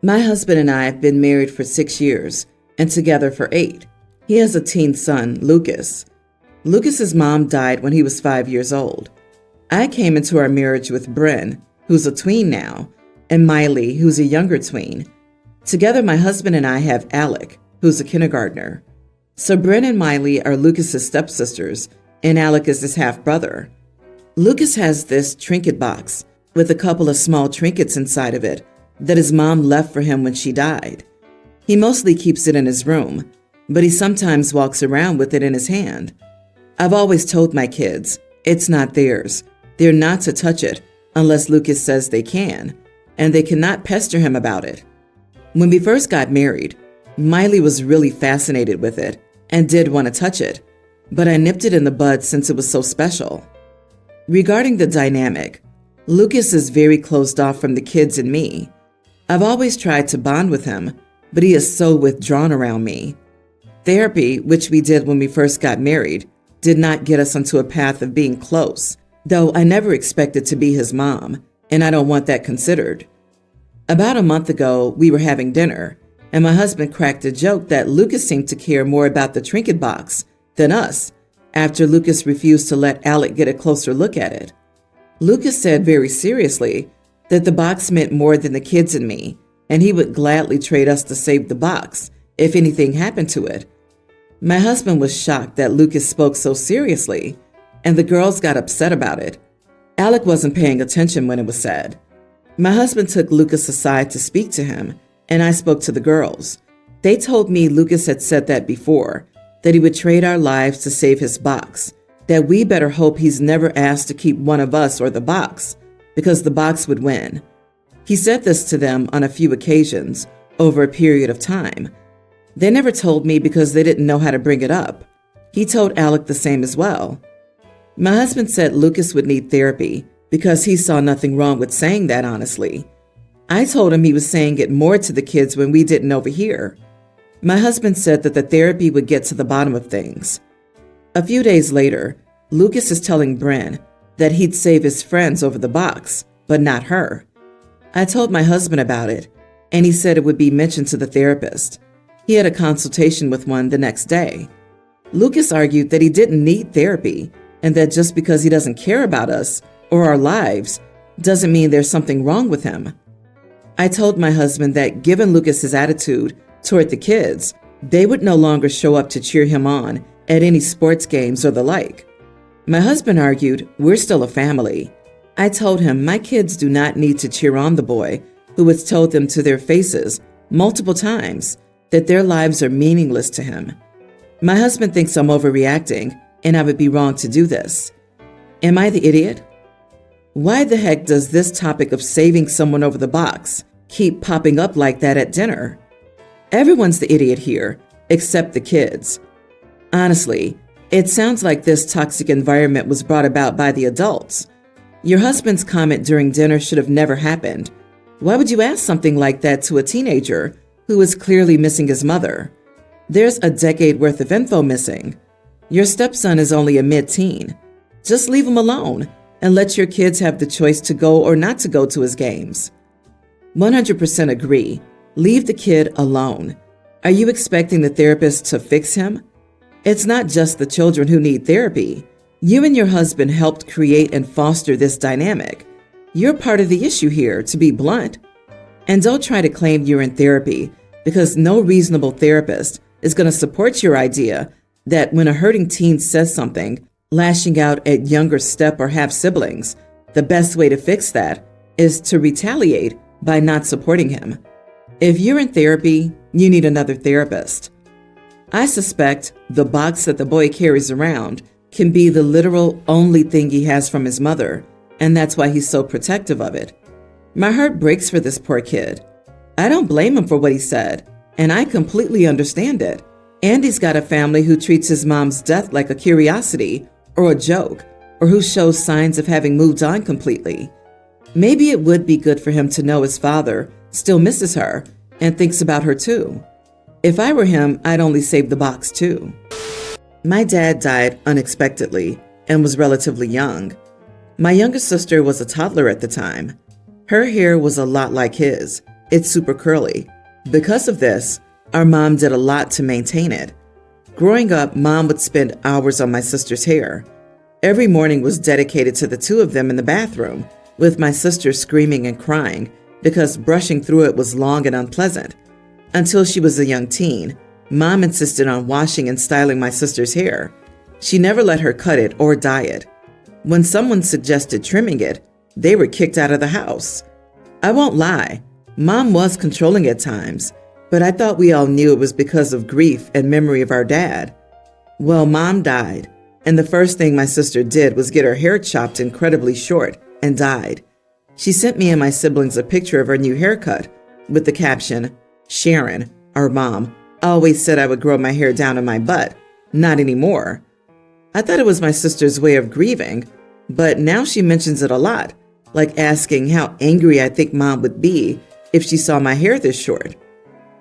My husband and I have been married for 6 years and together for 8. He has a teen son, Lucas. Lucas's mom died when he was 5 years old. I came into our marriage with Bryn, who's a tween now, and Miley, who's a younger tween. Together, my husband and I have Alec, who's a kindergartner. So Bryn and Miley are Lucas's stepsisters, and Alec is his half-brother. Lucas has this trinket box with a couple of small trinkets inside of it that his mom left for him when she died. He mostly keeps it in his room, but he sometimes walks around with it in his hand. I've always told my kids, it's not theirs. They're not to touch it unless Lucas says they can, and they cannot pester him about it. When we first got married, Miley was really fascinated with it and did want to touch it, but I nipped it in the bud since it was so special. Regarding the dynamic, Lucas is very closed off from the kids and me. I've always tried to bond with him, but he is so withdrawn around me. Therapy, which we did when we first got married, did not get us onto a path of being close, though I never expected to be his mom, and I don't want that considered. About a month ago, we were having dinner, and my husband cracked a joke that Lucas seemed to care more about the trinket box than us, after Lucas refused to let Alec get a closer look at it. Lucas said very seriously that the box meant more than the kids and me, and he would gladly trade us to save the box if anything happened to it. My husband was shocked that Lucas spoke so seriously, and the girls got upset about it. Alec wasn't paying attention when it was said. My husband took Lucas aside to speak to him, and I spoke to the girls. They told me Lucas had said that before, that he would trade our lives to save his box, that we better hope he's never asked to keep one of us or the box, because the box would win. He said this to them on a few occasions over a period of time. They never told me because they didn't know how to bring it up. He told Alec the same as well. My husband said Lucas would need therapy because he saw nothing wrong with saying that honestly. I told him he was saying it more to the kids when we didn't overhear. My husband said that the therapy would get to the bottom of things. A few days later, Lucas is telling Bryn that he'd save his friends over the box, but not her. I told my husband about it, and he said it would be mentioned to the therapist. He had a consultation with one the next day. Lucas argued that he didn't need therapy, and that just because he doesn't care about us or our lives doesn't mean there's something wrong with him. I told my husband that given Lucas's attitude toward the kids, they would no longer show up to cheer him on at any sports games or the like. My husband argued, we're still a family. I told him my kids do not need to cheer on the boy who has told them to their faces multiple times that their lives are meaningless to him. My husband thinks I'm overreacting, and I would be wrong to do this. Am I the idiot? Why the heck does this topic of saving someone over the box keep popping up like that at dinner? Everyone's the idiot here, except the kids. Honestly, it sounds like this toxic environment was brought about by the adults. Your husband's comment during dinner should have never happened. Why would you ask something like that to a teenager who is clearly missing his mother? There's a decade worth of info missing. Your stepson is only a mid-teen. Just leave him alone and let your kids have the choice to go or not to go to his games. 100% agree. Leave the kid alone. Are you expecting the therapist to fix him? It's not just the children who need therapy. You and your husband helped create and foster this dynamic. You're part of the issue here, to be blunt. And don't try to claim you're in therapy, because no reasonable therapist is going to support your idea that when a hurting teen says something, lashing out at younger step or half siblings, the best way to fix that is to retaliate by not supporting him. If you're in therapy, you need another therapist. I suspect the box that the boy carries around can be the literal only thing he has from his mother, and that's why he's so protective of it. My heart breaks for this poor kid. I don't blame him for what he said, and I completely understand it. Andy's got a family who treats his mom's death like a curiosity or a joke, or who shows signs of having moved on completely. Maybe it would be good for him to know his father still misses her and thinks about her too. If I were him, I'd only save the box too. My dad died unexpectedly and was relatively young. My younger sister was a toddler at the time. Her hair was a lot like his, it's super curly. Because of this, our mom did a lot to maintain it. Growing up, Mom would spend hours on my sister's hair. Every morning was dedicated to the two of them in the bathroom, with my sister screaming and crying because brushing through it was long and unpleasant. Until she was a young teen, Mom insisted on washing and styling my sister's hair. She never let her cut it or dye it. When someone suggested trimming it, they were kicked out of the house. I won't lie, Mom was controlling at times, but I thought we all knew it was because of grief and memory of our dad. Well, Mom died, and the first thing my sister did was get her hair chopped incredibly short and dyed. She sent me and my siblings a picture of her new haircut with the caption, "Sharon, our mom, always said I would grow my hair down in my butt. Not anymore." I thought it was my sister's way of grieving, but now she mentions it a lot, like asking how angry I think Mom would be if she saw my hair this short.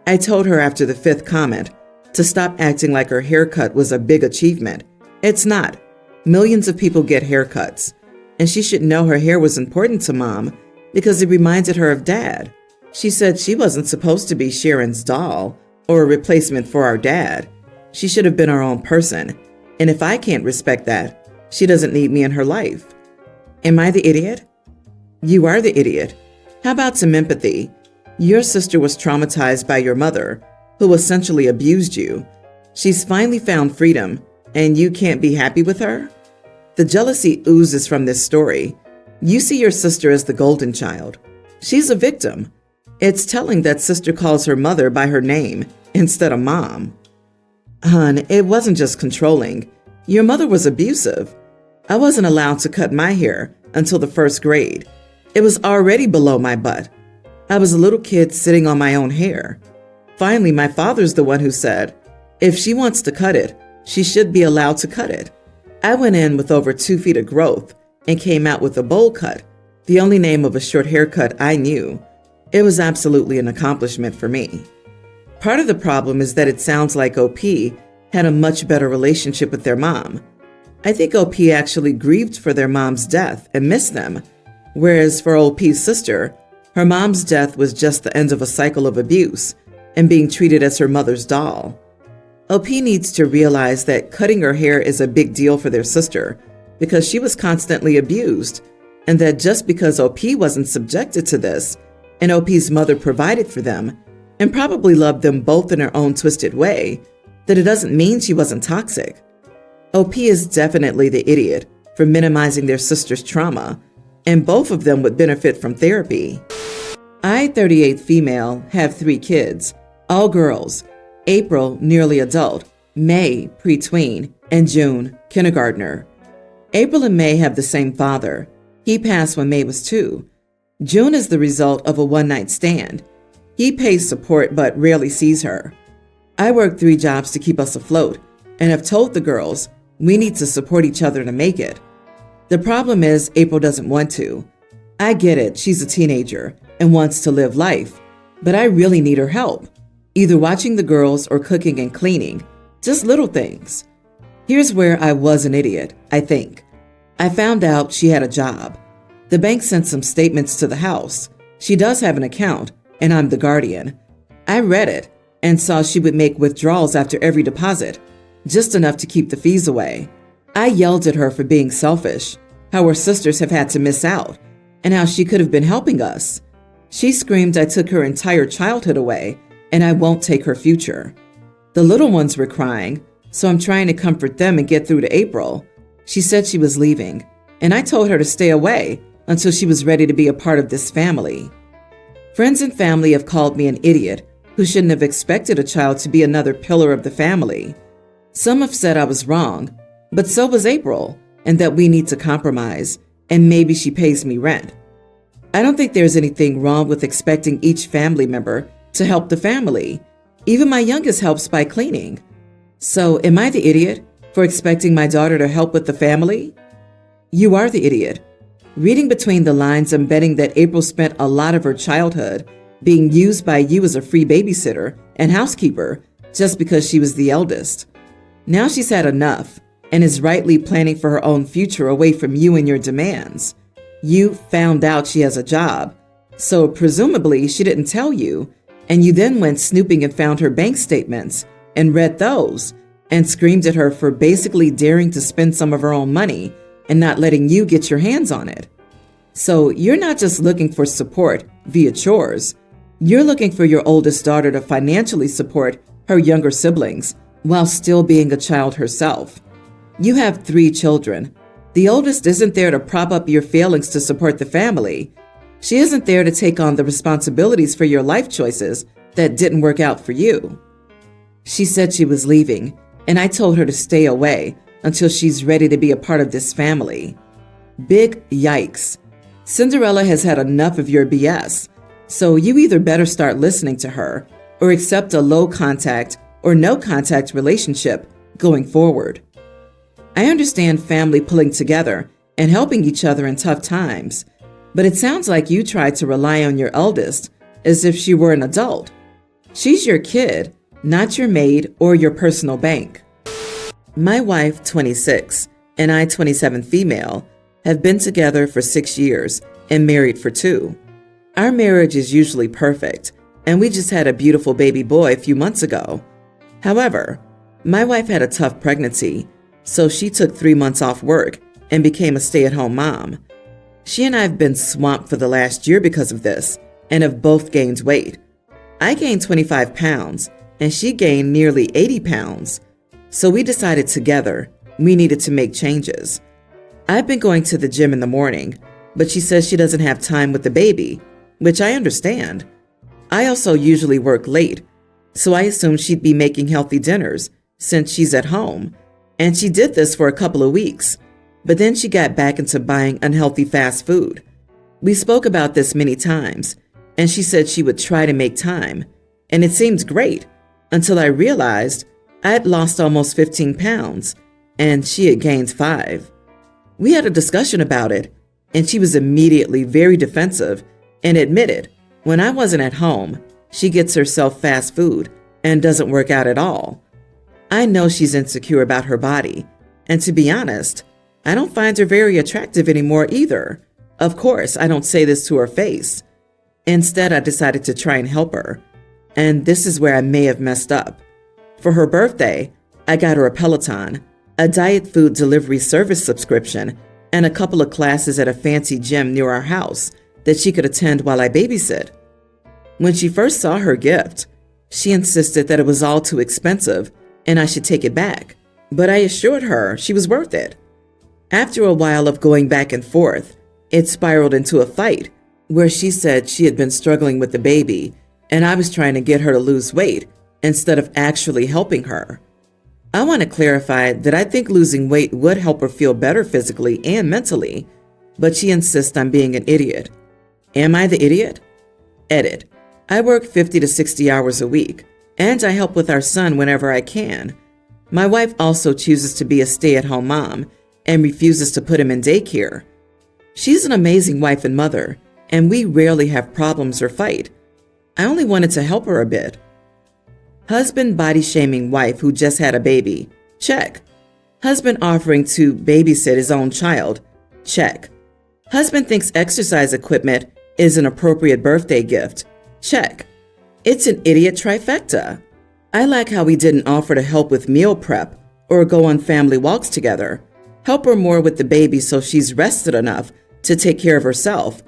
I told her after the 5th comment to stop acting like her haircut was a big achievement. It's not. Millions of people get haircuts, and she should know her hair was important to Mom because it reminded her of Dad. She said she wasn't supposed to be Sharon's doll or a replacement for our dad. She should have been her own person, and if I can't respect that, she doesn't need me in her life. Am I the idiot? You are the idiot. How about some empathy? Your sister was traumatized by your mother, who essentially abused you. She's finally found freedom, and you can't be happy with her? The jealousy oozes from this story. You see your sister as the golden child. She's a victim. It's telling that sister calls her mother by her name instead of Mom. Hon, it wasn't just controlling. Your mother was abusive. I wasn't allowed to cut my hair until the 1st grade. It was already below my butt. I was a little kid sitting on my own hair. Finally, my father's the one who said, if she wants to cut it, she should be allowed to cut it. I went in with over 2 feet of growth and came out with a bowl cut, the only name of a short haircut I knew. It was absolutely an accomplishment for me. Part of the problem is that it sounds like OP had a much better relationship with their mom. I think OP actually grieved for their mom's death and missed them, whereas for OP's sister, her mom's death was just the end of a cycle of abuse and being treated as her mother's doll. OP needs to realize that cutting her hair is a big deal for their sister because she was constantly abused, and that just because OP wasn't subjected to this and OP's mother provided for them and probably loved them both in her own twisted way, that it doesn't mean she wasn't toxic. OP is definitely the idiot for minimizing their sister's trauma, and both of them would benefit from therapy. I, 38 female, have 3 kids, all girls. April, nearly adult, May, pre-tween, and June, kindergartner. April and May have the same father. He passed when May was 2. June is the result of a one-night stand. He pays support but rarely sees her. I work 3 jobs to keep us afloat and have told the girls we need to support each other to make it. The problem is April doesn't want to. I get it, she's a teenager and wants to live life, but I really need her help, either watching the girls or cooking and cleaning, just little things. Here's where I was an idiot, I think. I found out she had a job. The bank sent some statements to the house. She does have an account, and I'm the guardian. I read it and saw she would make withdrawals after every deposit, just enough to keep the fees away. I yelled at her for being selfish, how her sisters have had to miss out, and how she could have been helping us. She screamed I took her entire childhood away, and I won't take her future. The little ones were crying, so I'm trying to comfort them and get through to April. She said she was leaving, and I told her to stay away until she was ready to be a part of this family. Friends and family have called me an idiot who shouldn't have expected a child to be another pillar of the family. Some have said I was wrong, but so was April, and that we need to compromise, and maybe she pays me rent. I don't think there's anything wrong with expecting each family member to help the family. Even my youngest helps by cleaning. So am I the idiot for expecting my daughter to help with the family? You are the idiot. Reading between the lines, I'm betting that April spent a lot of her childhood being used by you as a free babysitter and housekeeper just because she was the eldest. Now she's had enough and is rightly planning for her own future away from you and your demands. You found out she has a job, So presumably she didn't tell you, and you then went snooping and found her bank statements and read those and screamed at her for basically daring to spend some of her own money and not letting you get your hands on it. So you're not just looking for support via chores. You're looking for your oldest daughter to financially support her younger siblings while still being a child herself. You have 3 children. The oldest isn't there to prop up your failings to support the family. She isn't there to take on the responsibilities for your life choices that didn't work out for you. She said she was leaving, and I told her to stay away until she's ready to be a part of this family. Big yikes. Cinderella has had enough of your BS, so you either better start listening to her or accept a low contact or no contact relationship going forward. I understand family pulling together and helping each other in tough times, but it sounds like you tried to rely on your eldest as if she were an adult. She's your kid, not your maid or your personal bank. My wife, 26, and I, 27 female, have been together for 6 years and married for 2. Our marriage is usually perfect, and we just had a beautiful baby boy a few months ago. However, my wife had a tough pregnancy, so she took 3 months off work and became a stay-at-home mom. She and I have been swamped for the last year because of this and have both gained weight. I gained 25 pounds and she gained nearly 80 pounds. So we decided together we needed to make changes. I've been going to the gym in the morning, but she says she doesn't have time with the baby, which I understand. I also usually work late, so I assumed she'd be making healthy dinners since she's at home. And she did this for a couple of weeks, but then she got back into buying unhealthy fast food. We spoke about this many times, and she said she would try to make time, and it seemed great until I realized I had lost almost 15 pounds, and she had gained 5. We had a discussion about it, and she was immediately very defensive and admitted when I wasn't at home, she gets herself fast food and doesn't work out at all. I know she's insecure about her body, and to be honest, I don't find her very attractive anymore either. Of course, I don't say this to her face. Instead, I decided to try and help her, and this is where I may have messed up. For her birthday, I got her a Peloton, a diet food delivery service subscription, and a couple of classes at a fancy gym near our house that she could attend while I babysit. When she first saw her gift, she insisted that it was all too expensive and I should take it back, but I assured her she was worth it. After a while of going back and forth, it spiraled into a fight where she said she had been struggling with the baby and I was trying to get her to lose weight instead of actually helping her. I want to clarify that I think losing weight would help her feel better physically and mentally, but she insists I'm being an idiot. Am I the idiot? Edit. I work 50 to 60 hours a week, and I help with our son whenever I can. My wife also chooses to be a stay-at-home mom and refuses to put him in daycare. She's an amazing wife and mother, and we rarely have problems or fight. I only wanted to help her a bit. Husband body-shaming wife who just had a baby. Check. Husband offering to babysit his own child. Check. Husband thinks exercise equipment is an appropriate birthday gift. Check. It's an idiot trifecta. I like how we didn't offer to help with meal prep or go on family walks together. Help her more with the baby so she's rested enough to take care of herself.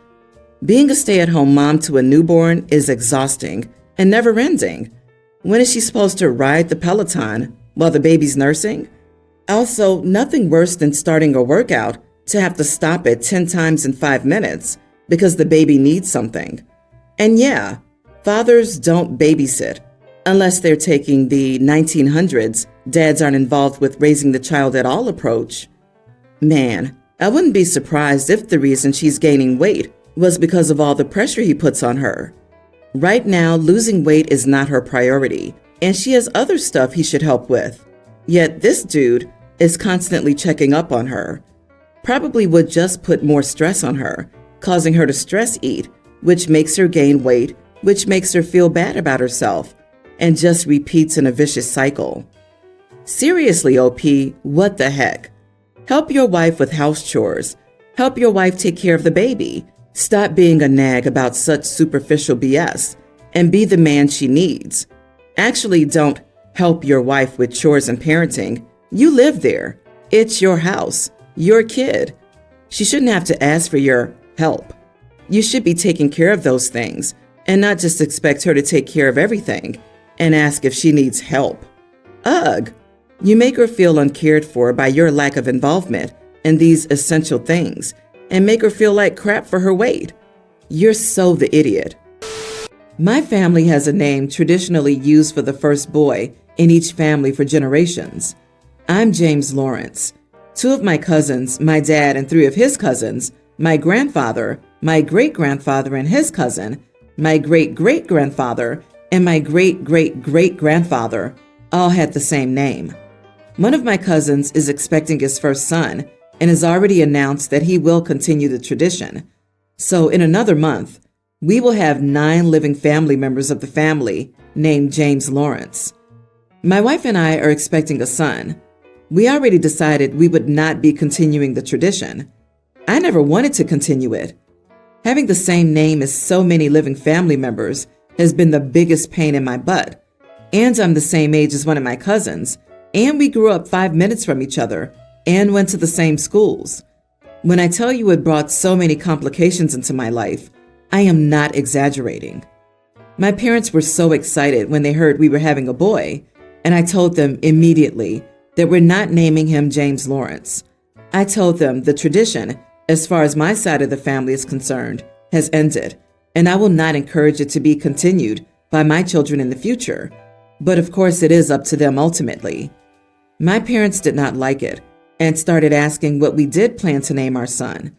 Being a stay-at-home mom to a newborn is exhausting and never-ending. When is she supposed to ride the Peloton while the baby's nursing? Also, nothing worse than starting a workout to have to stop it 10 times in 5 minutes because the baby needs something. And yeah, fathers don't babysit unless they're taking the 1900s dads aren't involved with raising the child at all approach. Man, I wouldn't be surprised if the reason she's gaining weight was because of all the pressure he puts on her. Right now, losing weight is not her priority, and she has other stuff he should help with. Yet this dude is constantly checking up on her. Probably would just put more stress on her, causing her to stress eat, which makes her gain weight, which makes her feel bad about herself, and just repeats in a vicious cycle. Seriously, OP, what the heck? Help your wife with house chores. Help your wife take care of the baby. Stop being a nag about such superficial BS and be the man she needs. Actually, don't help your wife with chores and parenting. You live there. It's your house, your kid. She shouldn't have to ask for your help. You should be taking care of those things and not just expect her to take care of everything and ask if she needs help. Ugh! You make her feel uncared for by your lack of involvement in these essential things and make her feel like crap for her weight. You're so the idiot. My family has a name traditionally used for the first boy in each family for generations. I'm James Lawrence. 2 of my cousins, my dad and 3 of his cousins, my grandfather, my great-grandfather and his cousin, my great-great-grandfather, and my great-great-great-grandfather all had the same name. One of my cousins is expecting his first son and has already announced that he will continue the tradition. So in another month, we will have 9 living family members of the family named James Lawrence. My wife and I are expecting a son. We already decided we would not be continuing the tradition. I never wanted to continue it. Having the same name as so many living family members has been the biggest pain in my butt. And I'm the same age as one of my cousins, and we grew up 5 minutes from each other and went to the same schools. When I tell you it brought so many complications into my life, I am not exaggerating. My parents were so excited when they heard we were having a boy, and I told them immediately that we're not naming him James Lawrence. I told them the tradition, as far as my side of the family is concerned, has ended, and I will not encourage it to be continued by my children in the future. But of course, it is up to them ultimately. My parents did not like it and started asking what we did plan to name our son.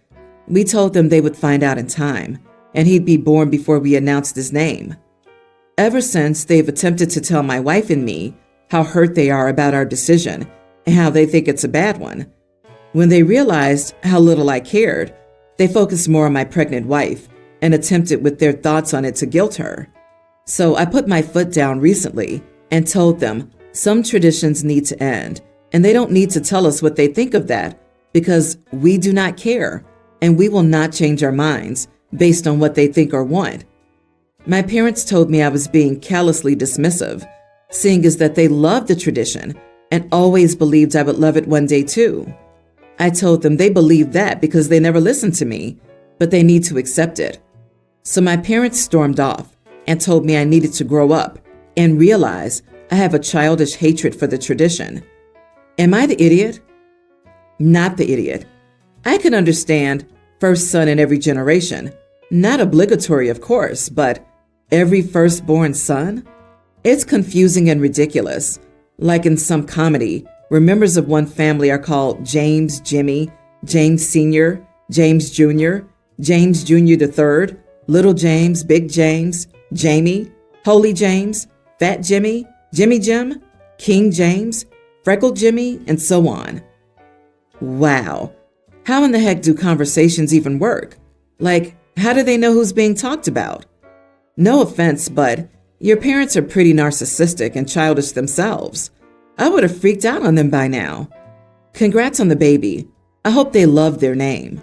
We told them they would find out in time, and he'd be born before we announced his name. Ever since, they've attempted to tell my wife and me how hurt they are about our decision and how they think it's a bad one. When they realized how little I cared, they focused more on my pregnant wife and attempted with their thoughts on it to guilt her. So I put my foot down recently and told them some traditions need to end, and they don't need to tell us what they think of that because we do not care, and we will not change our minds based on what they think or want. My parents told me I was being callously dismissive, seeing as that they loved the tradition and always believed I would love it one day too. I told them they believed that because they never listened to me, but they need to accept it. So my parents stormed off and told me I needed to grow up and realize I have a childish hatred for the tradition. Am I the idiot? Not the idiot. I can understand first son in every generation. Not obligatory, of course, but every firstborn son? It's confusing and ridiculous. Like in some comedy, where members of one family are called James, Jimmy, James Sr., James Jr., James Jr. III, Little James, Big James, Jamie, Holy James, Fat Jimmy, Jimmy Jim, King James, Freckled Jimmy, and so on. Wow. How in the heck do conversations even work? Like, how do they know who's being talked about? No offense, but your parents are pretty narcissistic and childish themselves. I would have freaked out on them by now. Congrats on the baby. I hope they love their name.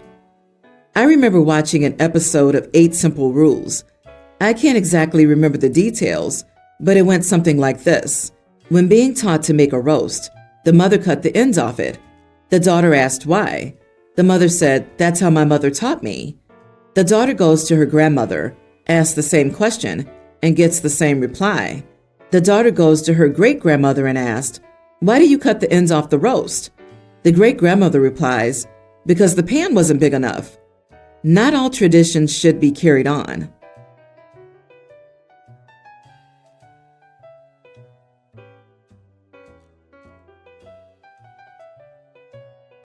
I remember watching an episode of 8 Simple Rules. I can't exactly remember the details, but it went something like this. When being taught to make a roast, the mother cut the ends off it. The daughter asked why. The mother said, "That's how my mother taught me." The daughter goes to her grandmother, asks the same question, and gets the same reply. The daughter goes to her great-grandmother and asked, "Why do you cut the ends off the roast?" The great-grandmother replies, "Because the pan wasn't big enough." Not all traditions should be carried on.